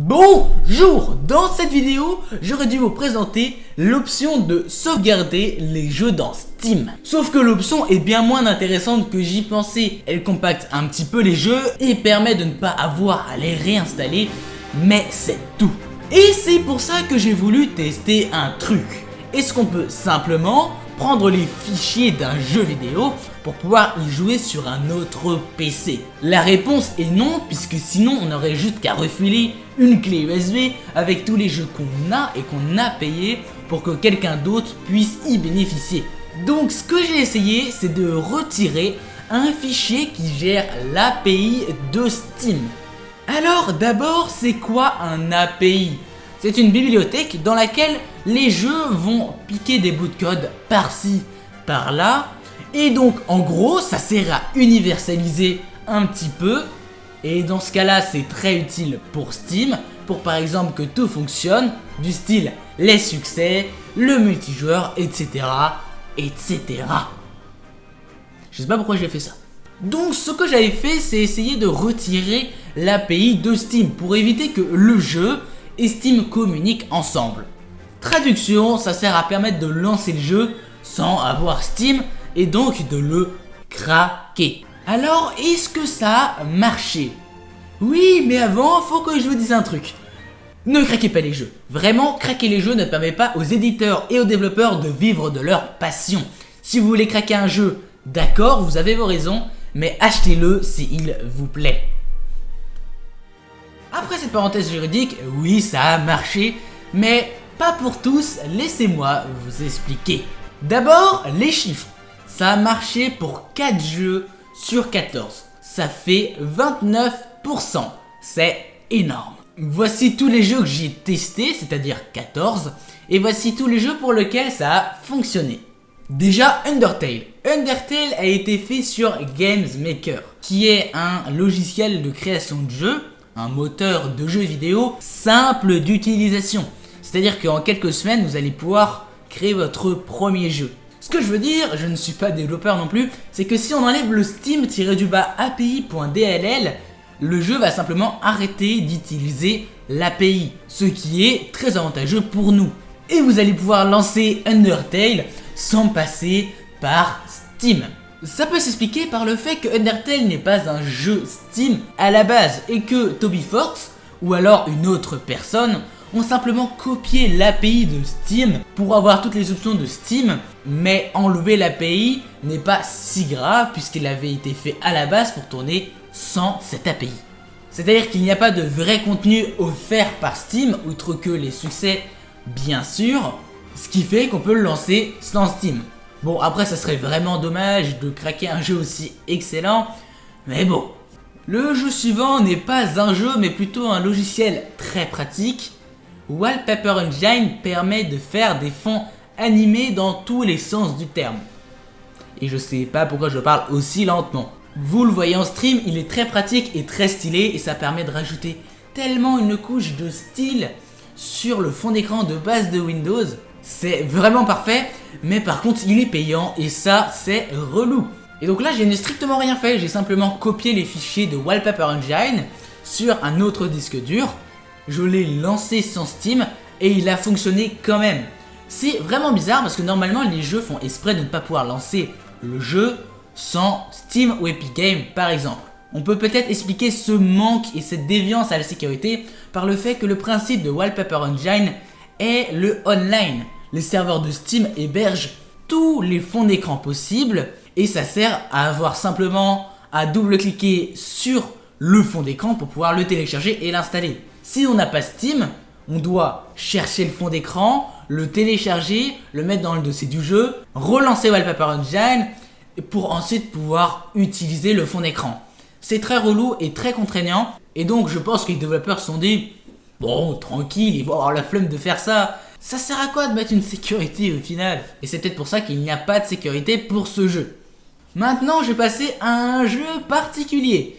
Bonjour! Dans cette vidéo, j'aurais dû vous présenter l'option de sauvegarder les jeux dans Steam. Sauf que l'option est bien moins intéressante que j'y pensais. Elle compacte un petit peu les jeux et permet de ne pas avoir à les réinstaller, mais c'est tout. Et c'est pour ça que j'ai voulu tester un truc. Est-ce qu'on peut simplement prendre les fichiers d'un jeu vidéo pour pouvoir y jouer sur un autre PC? La réponse est non, puisque sinon on aurait juste qu'à refiler une clé USB avec tous les jeux qu'on a et qu'on a payé pour que quelqu'un d'autre puisse y bénéficier. Donc ce que j'ai essayé, c'est de retirer un fichier qui gère l'API de Steam. Alors d'abord, c'est quoi un API? C'est une bibliothèque dans laquelle les jeux vont piquer des bouts de code par-ci, par-là. Et donc en gros, ça sert à universaliser un petit peu. Et dans ce cas-là, c'est très utile pour Steam, pour par exemple que tout fonctionne, du style les succès, le multijoueur, etc. etc. Je sais pas pourquoi j'ai fait ça. Donc ce que j'avais fait, c'est essayer de retirer l'API de Steam pour éviter que le jeu et Steam communiquent ensemble. Traduction, ça sert à permettre de lancer le jeu sans avoir Steam et donc de le craquer. Alors, est-ce que ça a marché? Oui, mais avant, faut que je vous dise un truc. Ne craquez pas les jeux. Vraiment, craquer les jeux ne permet pas aux éditeurs et aux développeurs de vivre de leur passion. Si vous voulez craquer un jeu, d'accord, vous avez vos raisons, mais achetez-le s'il vous plaît. Après cette parenthèse juridique, oui, ça a marché, mais pas pour tous, laissez-moi vous expliquer. D'abord, les chiffres. Ça a marché pour 4 jeux sur 14. Ça fait 29%. C'est énorme. Voici tous les jeux que j'ai testés, c'est-à-dire 14, et voici tous les jeux pour lesquels ça a fonctionné. Déjà, Undertale. Undertale a été fait sur Games Maker, qui est un logiciel de création de jeux, un moteur de jeux vidéo simple d'utilisation. C'est-à-dire qu'en quelques semaines, vous allez pouvoir créer votre premier jeu. Ce que je veux dire, je ne suis pas développeur non plus, c'est que si on enlève le Steam-API.dll, le jeu va simplement arrêter d'utiliser l'API, ce qui est très avantageux pour nous. Et vous allez pouvoir lancer Undertale sans passer par Steam. Ça peut s'expliquer par le fait que Undertale n'est pas un jeu Steam à la base et que Toby Fox, ou alors une autre personne, ont simplement copié l'API de Steam pour avoir toutes les options de Steam, mais enlever l'API n'est pas si grave puisqu'il avait été fait à la base pour tourner sans cette API. C'est-à-dire qu'il n'y a pas de vrai contenu offert par Steam, outre que les succès bien sûr, ce qui fait qu'on peut le lancer sans Steam. Bon, après ça serait vraiment dommage de craquer un jeu aussi excellent, mais bon. Le jeu suivant n'est pas un jeu mais plutôt un logiciel très pratique. Wallpaper Engine permet de faire des fonds animés dans tous les sens du terme. Et je sais pas pourquoi je parle aussi lentement. Vous le voyez en stream, il est très pratique et très stylé et ça permet de rajouter tellement une couche de style sur le fond d'écran de base de Windows. C'est vraiment parfait, mais par contre il est payant et ça c'est relou. Et donc là je n'ai strictement rien fait, j'ai simplement copié les fichiers de Wallpaper Engine sur un autre disque dur. Je l'ai lancé sans Steam et il a fonctionné quand même. C'est vraiment bizarre parce que normalement les jeux font exprès de ne pas pouvoir lancer le jeu sans Steam ou Epic Games par exemple. On peut peut-être expliquer ce manque et cette déviance à la sécurité par le fait que le principe de Wallpaper Engine est le online. Les serveurs de Steam hébergent tous les fonds d'écran possibles et ça sert à avoir simplement à double-cliquer sur le fond d'écran pour pouvoir le télécharger et l'installer. Si on n'a pas Steam, on doit chercher le fond d'écran, le télécharger, le mettre dans le dossier du jeu, relancer Wallpaper Engine pour ensuite pouvoir utiliser le fond d'écran. C'est très relou et très contraignant et donc je pense que les développeurs se sont dit bon, tranquille, ils vont avoir la flemme de faire ça. Ça sert à quoi de mettre une sécurité au final? Et c'est peut-être pour ça qu'il n'y a pas de sécurité pour ce jeu. Maintenant, je vais passer à un jeu particulier,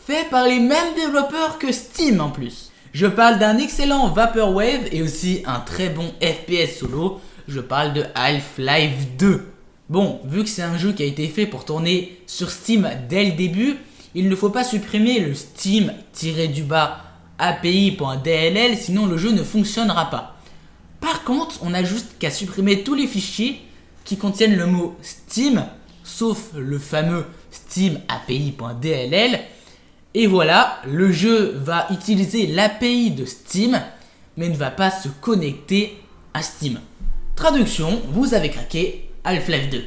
fait par les mêmes développeurs que Steam en plus. Je parle d'un excellent Vaporwave et aussi un très bon FPS solo. Je parle de Half-Life 2. Bon, vu que c'est un jeu qui a été fait pour tourner sur Steam dès le début, il ne faut pas supprimer le Steam-du-bas .api.dll, sinon le jeu ne fonctionnera pas. Par contre, on n'a juste qu'à supprimer tous les fichiers qui contiennent le mot Steam, sauf le fameux Steam API.dll. Et voilà, le jeu va utiliser l'API de Steam, mais ne va pas se connecter à Steam. Traduction, vous avez craqué Half-Life 2.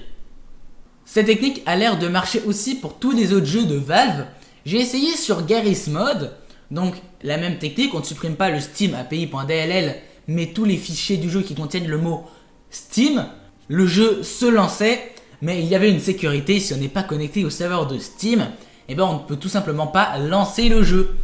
Cette technique a l'air de marcher aussi pour tous les autres jeux de Valve. J'ai essayé sur Garry's Mod, donc la même technique, on ne supprime pas le Steam API.dll, mais tous les fichiers du jeu qui contiennent le mot Steam. Le jeu se lançait, mais il y avait une sécurité, si on n'est pas connecté au serveur de Steam, eh ben on ne peut tout simplement pas lancer le jeu.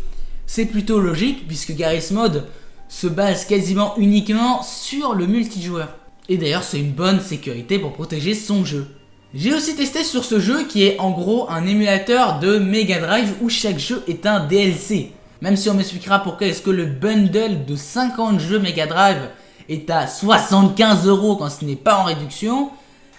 C'est plutôt logique puisque Garry's Mod se base quasiment uniquement sur le multijoueur. Et d'ailleurs c'est une bonne sécurité pour protéger son jeu. J'ai aussi testé sur ce jeu qui est en gros un émulateur de Mega Drive où chaque jeu est un DLC. Même si on m'expliquera pourquoi est-ce que le bundle de 50 jeux Mega Drive est à 75 € quand ce n'est pas en réduction.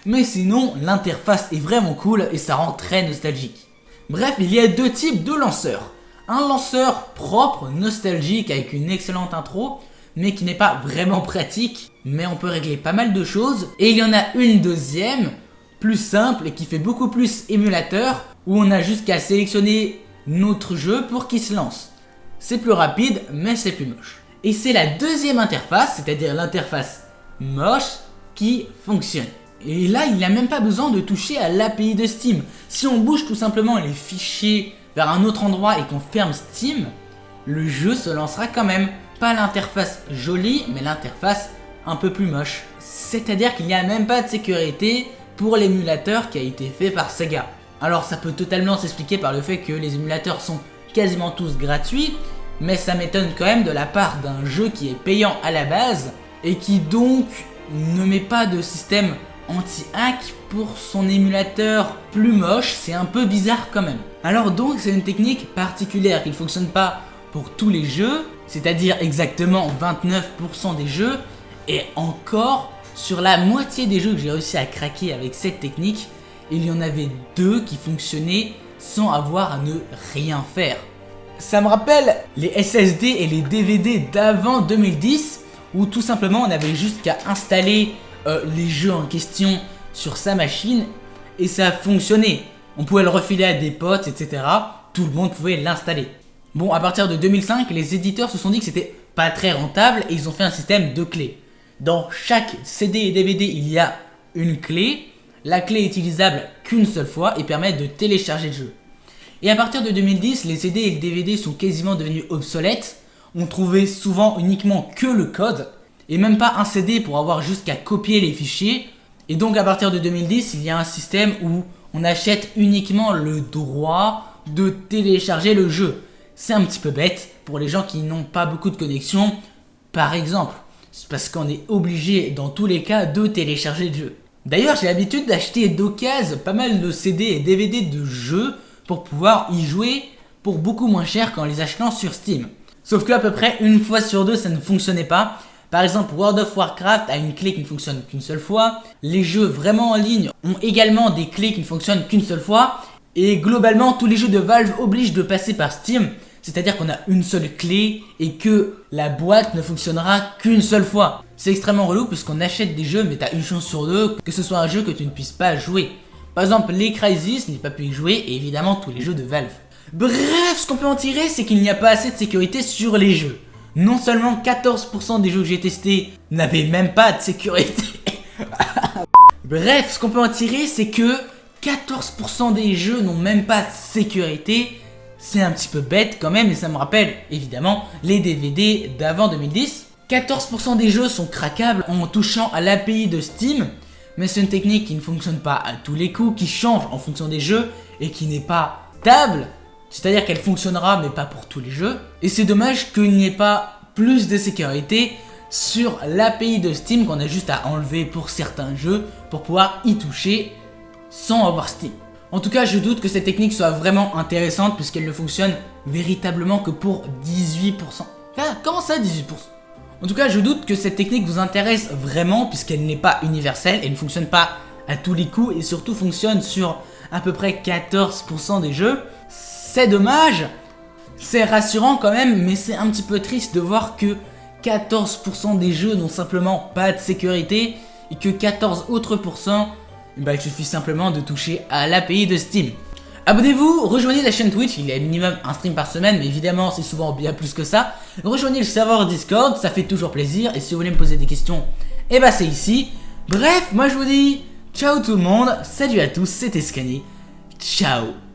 Mais sinon l'interface est vraiment cool et ça rend très nostalgique. Bref, il y a deux types de lanceurs. Un lanceur propre, nostalgique, avec une excellente intro, mais qui n'est pas vraiment pratique, mais on peut régler pas mal de choses. Et il y en a une deuxième, plus simple et qui fait beaucoup plus émulateur, où on a juste qu'à sélectionner notre jeu pour qu'il se lance. C'est plus rapide, mais c'est plus moche. Et c'est la deuxième interface, c'est-à-dire l'interface moche, qui fonctionne. Et là, il n'y a même pas besoin de toucher à l'API de Steam. Si on bouge tout simplement les fichiers vers un autre endroit et qu'on ferme Steam, le jeu se lancera quand même. Pas l'interface jolie, mais l'interface un peu plus moche. C'est-à-dire qu'il n'y a même pas de sécurité pour l'émulateur qui a été fait par Sega. Alors ça peut totalement s'expliquer par le fait que les émulateurs sont quasiment tous gratuits, mais ça m'étonne quand même de la part d'un jeu qui est payant à la base et qui donc ne met pas de système anti-hack pour son émulateur plus moche. C'est un peu bizarre quand même. Alors donc c'est une technique particulière qui ne fonctionne pas pour tous les jeux, c'est-à-dire exactement 29% des jeux, et encore sur la moitié des jeux que j'ai réussi à craquer avec cette technique, il y en avait 2 qui fonctionnaient sans avoir à ne rien faire. Ça me rappelle les SSD et les DVD d'avant 2010 où tout simplement on avait juste qu'à installer les jeux en question sur sa machine et ça fonctionnait. On pouvait le refiler à des potes, etc. Tout le monde pouvait l'installer. Bon, à partir de 2005, les éditeurs se sont dit que c'était pas très rentable et ils ont fait un système de clés. Dans chaque CD et DVD, il y a une clé. La clé est utilisable qu'une seule fois et permet de télécharger le jeu. Et à partir de 2010, les CD et les DVD sont quasiment devenus obsolètes. On trouvait souvent uniquement que le code et même pas un CD pour avoir juste qu'à copier les fichiers. Et donc à partir de 2010, il y a un système où on achète uniquement le droit de télécharger le jeu. C'est un petit peu bête pour les gens qui n'ont pas beaucoup de connexion, par exemple. C'est parce qu'on est obligé dans tous les cas de télécharger le jeu. D'ailleurs, j'ai l'habitude d'acheter d'occasion pas mal de CD et DVD de jeux pour pouvoir y jouer pour beaucoup moins cher qu'en les achetant sur Steam. Sauf qu'à peu près une fois sur deux, ça ne fonctionnait pas. Par exemple, World of Warcraft a une clé qui ne fonctionne qu'une seule fois. Les jeux vraiment en ligne ont également des clés qui ne fonctionnent qu'une seule fois. Et globalement, tous les jeux de Valve obligent de passer par Steam. C'est-à-dire qu'on a une seule clé et que la boîte ne fonctionnera qu'une seule fois. C'est extrêmement relou puisqu'on achète des jeux mais t'as une chance sur deux que ce soit un jeu que tu ne puisses pas jouer. Par exemple, les Crysis n'ai pas pu y jouer et évidemment tous les jeux de Valve. Bref, ce qu'on peut en tirer, c'est qu'il n'y a pas assez de sécurité sur les jeux. Non seulement 14% des jeux que j'ai testés n'avaient même pas de sécurité. Bref, ce qu'on peut en tirer, c'est que 14% des jeux n'ont même pas de sécurité. C'est un petit peu bête quand même et ça me rappelle évidemment les DVD d'avant 2010. 14% des jeux sont craquables en touchant à l'API de Steam, mais c'est une technique qui ne fonctionne pas à tous les coups, qui change en fonction des jeux et qui n'est pas stable. C'est-à-dire qu'elle fonctionnera mais pas pour tous les jeux. Et c'est dommage qu'il n'y ait pas plus de sécurité sur l'API de Steam qu'on a juste à enlever pour certains jeux pour pouvoir y toucher sans avoir Steam. En tout cas, je doute que cette technique soit vraiment intéressante puisqu'elle ne fonctionne véritablement que pour 18%. Ah, comment ça 18%? En tout cas, je doute que cette technique vous intéresse vraiment puisqu'elle n'est pas universelle, elle ne fonctionne pas à tous les coups et surtout fonctionne sur à peu près 14% des jeux. C'est dommage, C'est rassurant quand même, mais c'est un petit peu triste de voir que 14% des jeux n'ont simplement pas de sécurité et que 14 autres pourcents, il suffit simplement de toucher à l'API de Steam. Abonnez-vous, rejoignez la chaîne Twitch, il y a minimum un stream par semaine, mais évidemment c'est souvent bien plus que ça. Rejoignez le serveur Discord, ça fait toujours plaisir, et si vous voulez me poser des questions, c'est ici. Bref, moi je vous dis ciao tout le monde, salut à tous, c'était Scanny, ciao.